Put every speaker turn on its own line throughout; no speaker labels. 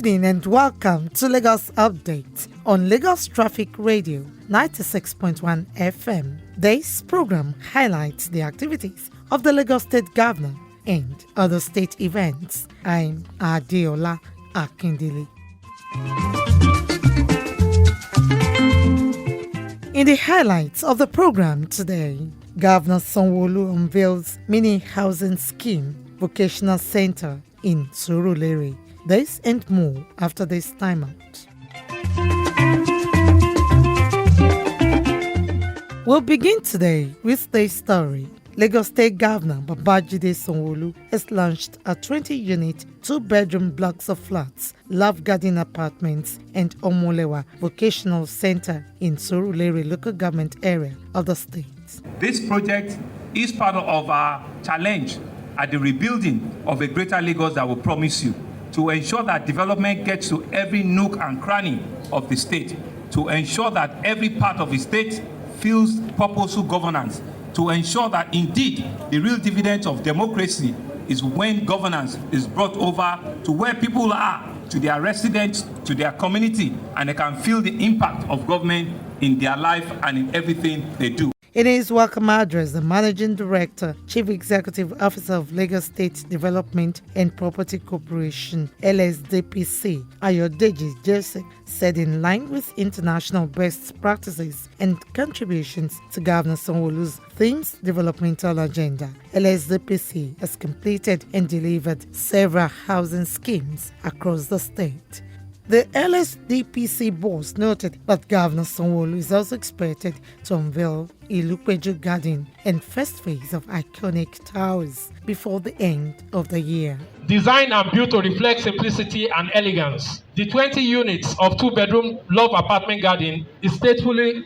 evening and welcome to Lagos Update on Lagos Traffic Radio 96.1 FM. This program highlights the activities of the Lagos State Governor and other state events. I'm Adeola Akindele. In the highlights of the program today, Governor Sanwo-Olu Unveils mini housing scheme, Vocational Center in Surulere. This and more after this time out. We'll begin today with this story. Lagos State Governor Babajide Sanwo-Olu has launched a 20-unit, 2-bedroom blocks of flats, Love Garden Apartments and Omolewa Vocational Center in Surulere local government area of the state.
This project is part of our challenge at the rebuilding of a greater Lagos that will promise you, to ensure that development gets to every nook and cranny of the state, to ensure that every part of the state feels purposeful governance, to ensure that indeed the real dividend of democracy is when governance is brought over to where people are, to their residents, to their community, and they can feel the impact of government in their life and in everything they do.
In his welcome address, the Managing Director, Chief Executive Officer of Lagos State Development and Property Corporation, LSDPC, Ayodeji Joseph, said in line with international best practices and contributions to Governor Sanwo-Olu's themes developmental agenda, LSDPC has completed and delivered several housing schemes across the state. The LSDPC boss noted that Governor Sanwo-Olu is also expected to unveil Ilupeju Garden and first phase of iconic towers before the end of the year.
Designed and built to reflect simplicity and elegance, the 20 units of 2-bedroom Love Apartment Garden is faithfully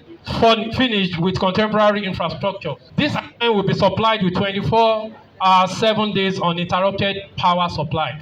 finished with contemporary infrastructure. This apartment will be supplied with 24 hours, 7 days uninterrupted power supply.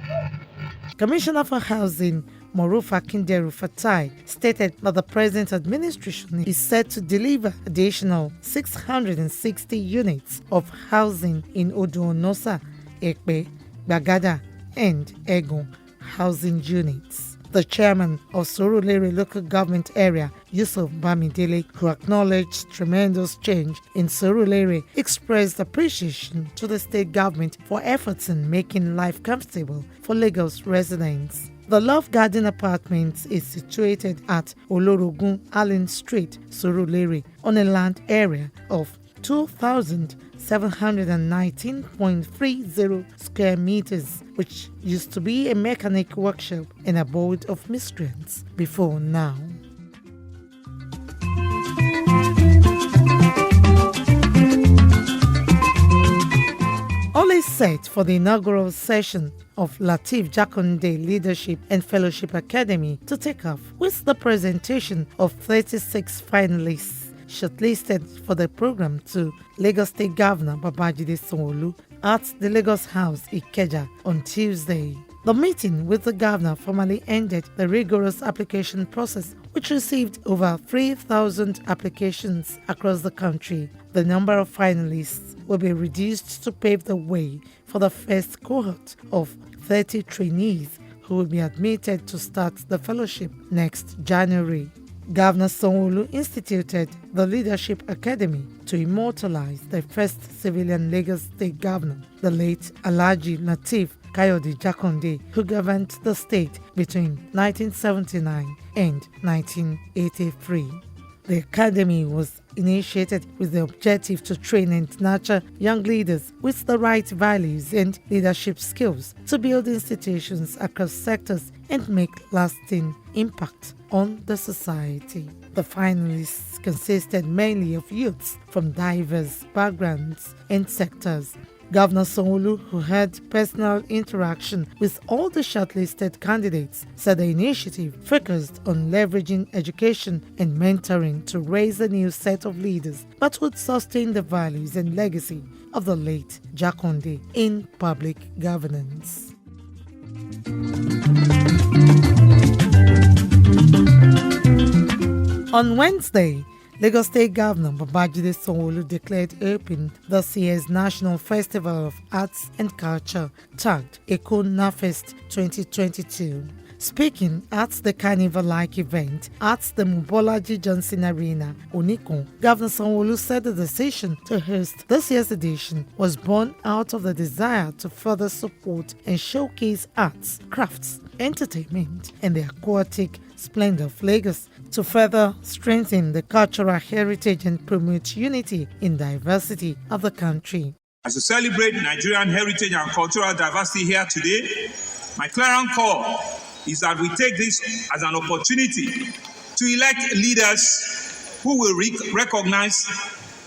Commissioner for Housing Morufa Kinderu Fatai stated that the present administration is set to deliver additional 660 units of housing in Odo-Onosa, Ekpe, Bagada, and Egon housing units. The chairman of Surulere local government area, Yusuf Bamidele, who acknowledged tremendous change in Surulere, expressed appreciation to the state government for efforts in making life comfortable for Lagos residents. The Love Garden Apartments is situated at Olorogun Allen Street, Surulere, on a land area of 2,719.30 square meters, which used to be a mechanic workshop and abode of miscreants before now. All is set for the inaugural session of Lateef Jakonde Leadership and Fellowship Academy to take off with the presentation of 36 finalists shortlisted for the program to Lagos State Governor Babajide Sanwo-Olu at the Lagos House, Ikeja, on Tuesday. The meeting with the governor formally ended the rigorous application process, which received over 3,000 applications across the country. The number of finalists will be reduced to pave the way for the first cohort of 30 trainees who will be admitted to start the fellowship next January. Governor Sanwo-Olu instituted the Leadership Academy to immortalize the first civilian Lagos State Governor, the late Alhaji Lateef Kayode Jakonde, who governed the state between 1979 and 1983. The academy was initiated with the objective to train and nurture young leaders with the right values and leadership skills to build institutions across sectors and make lasting impact on the society. The finalists consisted mainly of youths from diverse backgrounds and sectors. Governor Sanwo-Olu, who had personal interaction with all the shortlisted candidates, said the initiative focused on leveraging education and mentoring to raise a new set of leaders, but would sustain the values and legacy of the late Jakonde in public governance. On Wednesday, Lagos State Governor Babajide Sanwo-Olu declared open this year's National Festival of Arts and Culture, tagged Eko NAFest 2022. Speaking at the carnival-like event at the Mobolaji Johnson Arena, Onikon, Governor Sanwo-Olu said the decision to host this year's edition was born out of the desire to further support and showcase arts, crafts, entertainment, and the aquatic splendor of Lagos to further strengthen the cultural heritage and promote unity in diversity of the country.
As we celebrate Nigerian heritage and cultural diversity here today, my clarion call is that we take this as an opportunity to elect leaders who will recognize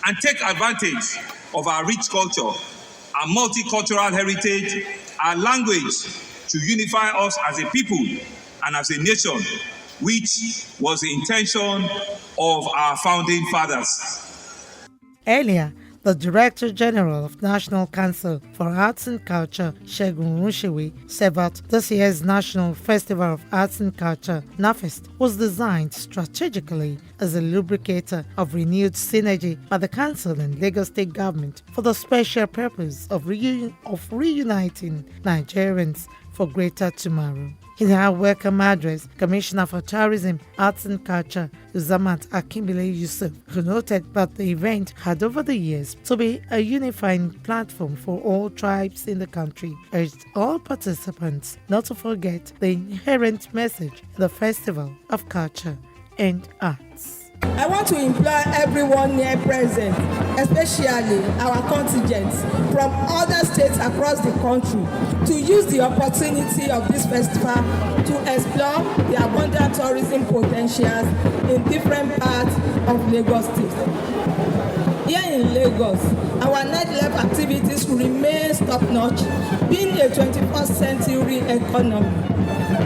and take advantage of our rich culture, our multicultural heritage, our language to unify us as a people and as a nation, which was the intention of our founding fathers.
Earlier, the Director General of National Council for Arts and Culture, Segun Onusewe, said that this year's National Festival of Arts and Culture, NAFEST, was designed strategically as a lubricator of renewed synergy by the Council and Lagos State Government for the special purpose of reuniting Nigerians for greater tomorrow. In her welcome address, Commissioner for Tourism, Arts and Culture, Uzamat Akimbile Yusuf, who noted that the event had over the years to be a unifying platform for all tribes in the country, urged all participants not to forget the inherent message in the Festival of Culture and Arts.
I want to implore everyone here present, especially our contingents from other states across the country, to use the opportunity of this festival to explore the abundant tourism potentials in different parts of Lagos State. Here in Lagos, our nightlife activities remain top-notch, being a 21st century economy.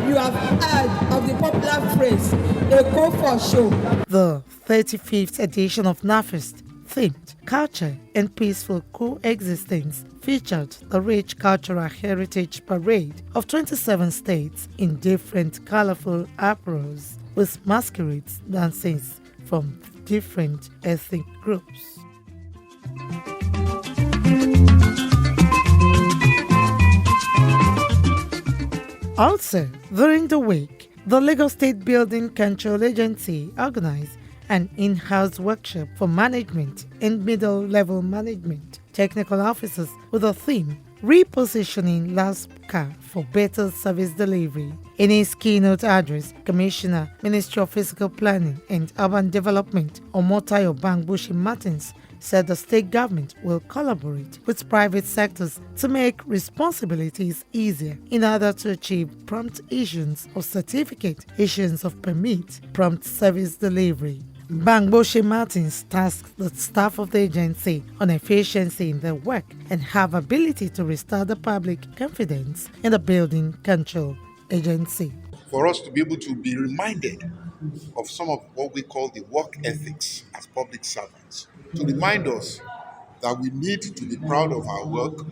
You have heard of the popular phrase, a go for show.
The 35th edition of NAFEST, themed Culture and Peaceful Coexistence, featured the rich cultural heritage parade of 27 states in different colorful apparels, with masquerades dances from different ethnic groups. Also, during the week, the Lagos State Building Control Agency organized an in-house workshop for management and middle-level management technical officers with a theme, Repositioning LASPCA for Better Service Delivery. In his keynote address, Commissioner, Ministry of Physical Planning and Urban Development, Omotayo Bangbushi Martins, said the state government will collaborate with private sectors to make responsibilities easier in order to achieve prompt issuance of certificate, issuance of permit, prompt service delivery. Bangboche Martins tasked the staff of the agency on efficiency in their work and have ability to restore the public confidence in the building control agency.
For us to be able to be reminded of some of what we call the work ethics as public servants, to remind us that we need to be proud of our work,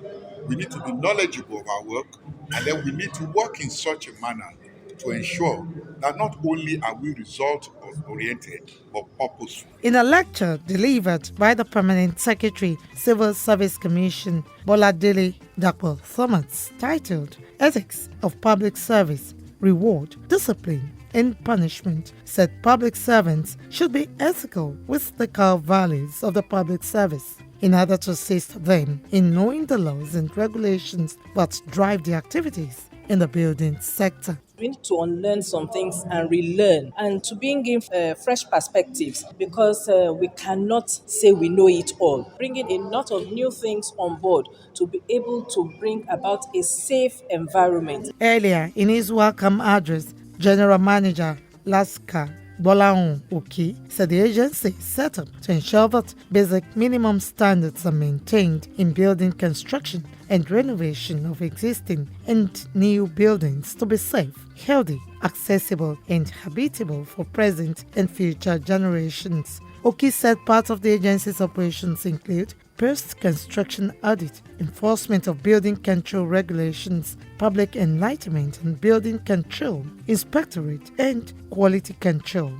we need to be knowledgeable of our work, and then we need to work in such a manner to ensure that not only are we result-oriented, but purposeful.
In a lecture delivered by the Permanent Secretary, Civil Service Commission, Boladele Dapo Thomas, titled Ethics of Public Service, Reward, Discipline, and Punishment, said public servants should be ethical with the core values of the public service in order to assist them in knowing the laws and regulations that drive the activities in the building sector.
We need to unlearn some things and relearn and to bring in fresh perspectives because we cannot say we know it all. Bringing a lot of new things on board to be able to bring about a safe environment.
Earlier in his welcome address, General Manager Laska Bolaun Oki said the agency is set up to ensure that basic minimum standards are maintained in building construction and renovation of existing and new buildings to be safe, healthy, accessible, and habitable for present and future generations. Oki said part of the agency's operations include post-construction audit, enforcement of building control regulations, public enlightenment and building control, inspectorate, and quality control,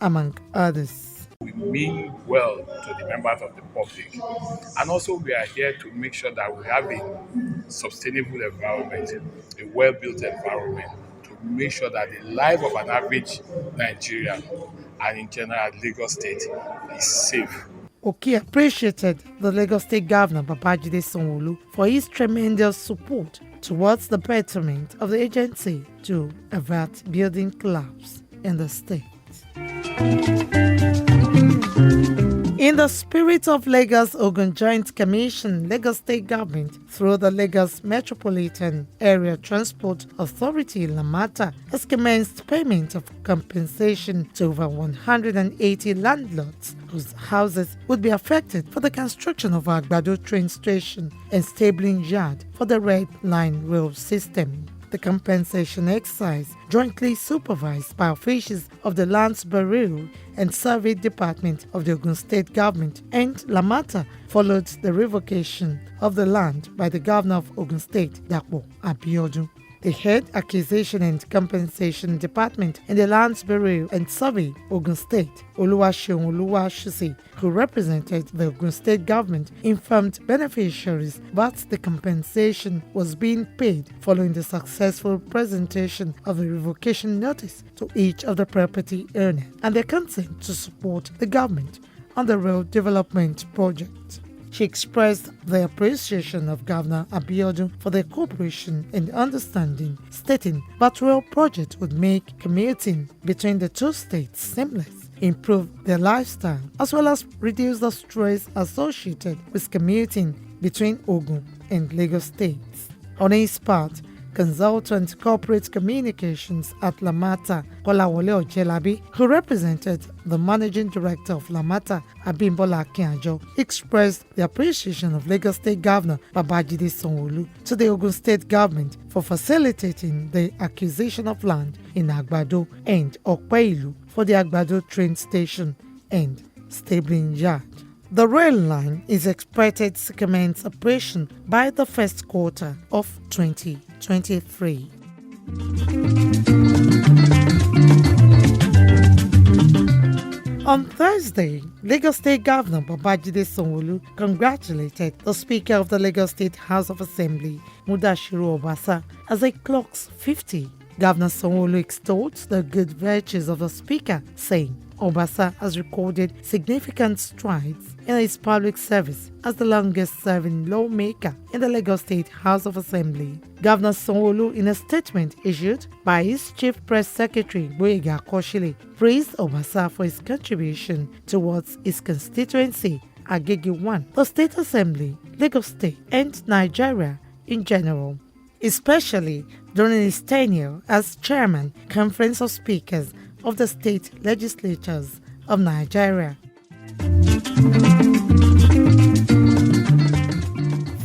among others.
We mean well to the members of the public, and also we are here to make sure that we have a sustainable environment, a well-built environment to make sure that the life of an average Nigerian and in general Lagos State is safe.
Oki appreciated the Lagos State Governor Babajide Sanwo-Olu for his tremendous support towards the betterment of the agency to avert building collapse in the state. In the spirit of Lagos Ogun Joint Commission, Lagos State Government, through the Lagos Metropolitan Area Transport Authority Lamata, has commenced payment of compensation to over 180 landlords whose houses would be affected for the construction of Agbado train station and stabling yard for the Red Line rail system. The compensation exercise, jointly supervised by officials of the Lands Bureau and Survey Department of the Ogun State Government and Lamata, followed the revocation of the land by the Governor of Ogun State, Dapo Abiodun. The Head Acquisition and Compensation Department in the Lands Bureau and Survey, Ogun State, Oluwaseun, who represented the Ogun State government, informed beneficiaries that the compensation was being paid following the successful presentation of the revocation notice to each of the property owners and their consent to support the government on the road development project. She expressed the appreciation of Governor Abiodun for their cooperation and understanding, stating that rail project would make commuting between the two states seamless, improve their lifestyle, as well as reduce the stress associated with commuting between Ogun and Lagos states. On his part, Consultant Corporate Communications at Lamata, Kolawole Ojelabi, who represented the Managing Director of Lamata, Abimbola Akinjo, expressed the appreciation of Lagos State Governor Babajide Sanwo-Olu to the Ogun State Government for facilitating the acquisition of land in Agbado and Okpeilu for the Agbado train station and stabling yard. The rail line is expected to commence operation by the first quarter of 2023. On Thursday, Lagos State Governor Babajide Sanwo-Olu congratulated the Speaker of the Lagos State House of Assembly, Mudashiru Obasa, as he clocks 50. Governor Sanwo-Olu extolled the good virtues of the Speaker, saying Obasa has recorded significant strides in his public service as the longest-serving lawmaker in the Lagos State House of Assembly. Governor Sanwo-Olu, in a statement issued by his Chief Press Secretary, Boyega Koshile, praised Obasa for his contribution towards his constituency, Agege 1, the State Assembly, Lagos State, and Nigeria in general, especially during his tenure as Chairman, Conference of Speakers of the State Legislatures of Nigeria.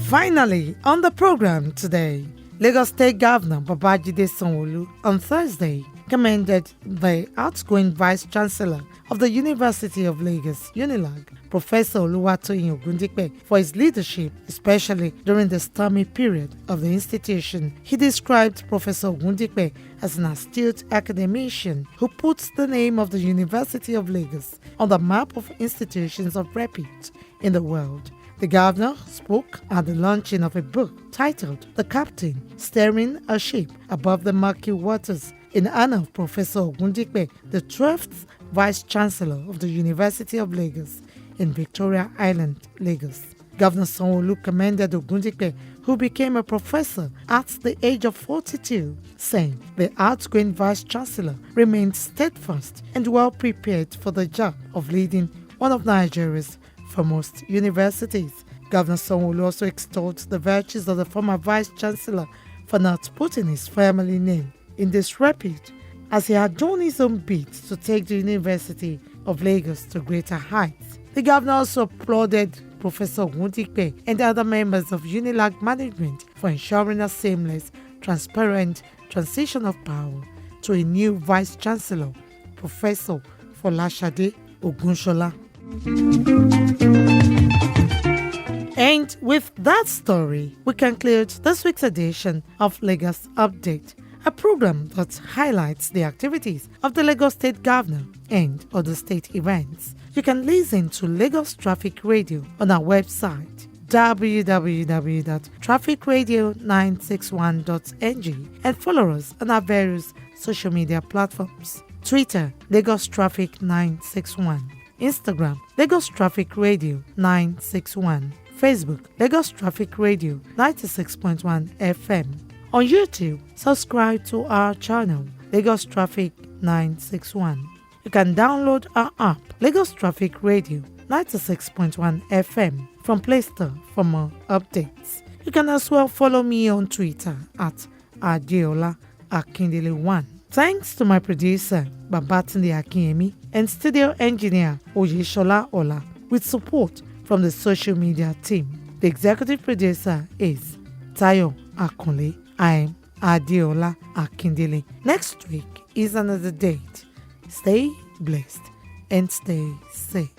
Finally, on the program today, Lagos State Governor Babajide Sanwo-Olu on Thursday commended the outgoing Vice Chancellor of the University of Lagos, UNILAG, Professor Oluwatoyin Ogundipe, for his leadership, especially during the stormy period of the institution. He described Professor Ogundipe as an astute academician who puts the name of the University of Lagos on the map of institutions of repute in the world. The governor spoke at the launching of a book titled The Captain Steering a Ship Above the Murky Waters in honor of Professor Ogundipe, the 12th Vice Chancellor of the University of Lagos in Victoria Island, Lagos. Governor Sanwo-Olu commended Ogundipe, who became a professor at the age of 42, saying the outgoing Vice Chancellor remained steadfast and well prepared for the job of leading one of Nigeria's foremost universities. Governor Sanwo-Olu also extolled the virtues of the former Vice Chancellor for not putting his family name in disrepute, as he had done his own bit to take the University of Lagos to greater heights. The governor also applauded Professor Ogundipe and other members of UNILAG management for ensuring a seamless, transparent transition of power to a new Vice Chancellor, Professor Folashade Ogunshola. And with that story, we conclude this week's edition of Lagos Update, a program that highlights the activities of the Lagos State Governor and other state events. You can listen to Lagos Traffic Radio on our website www.trafficradio961.ng and follow us on our various social media platforms: Twitter, Lagos Traffic 961, Instagram, Lagos Traffic Radio 961, Facebook, Lagos Traffic Radio 96.1 FM. On YouTube, subscribe to our channel, Lagos Traffic 961. You can download our app, Lagos Traffic Radio 96.1 FM, from Play Store for more updates. You can as well follow me on Twitter at Adeola Akindele1. Thanks to my producer, Babatunde Akinyemi, and studio engineer, Oyeshola Ola, with support from the social media team. The executive producer is Tayo Akunle. I'm Adeola Akindele. Next week is another date. Stay blessed and stay safe.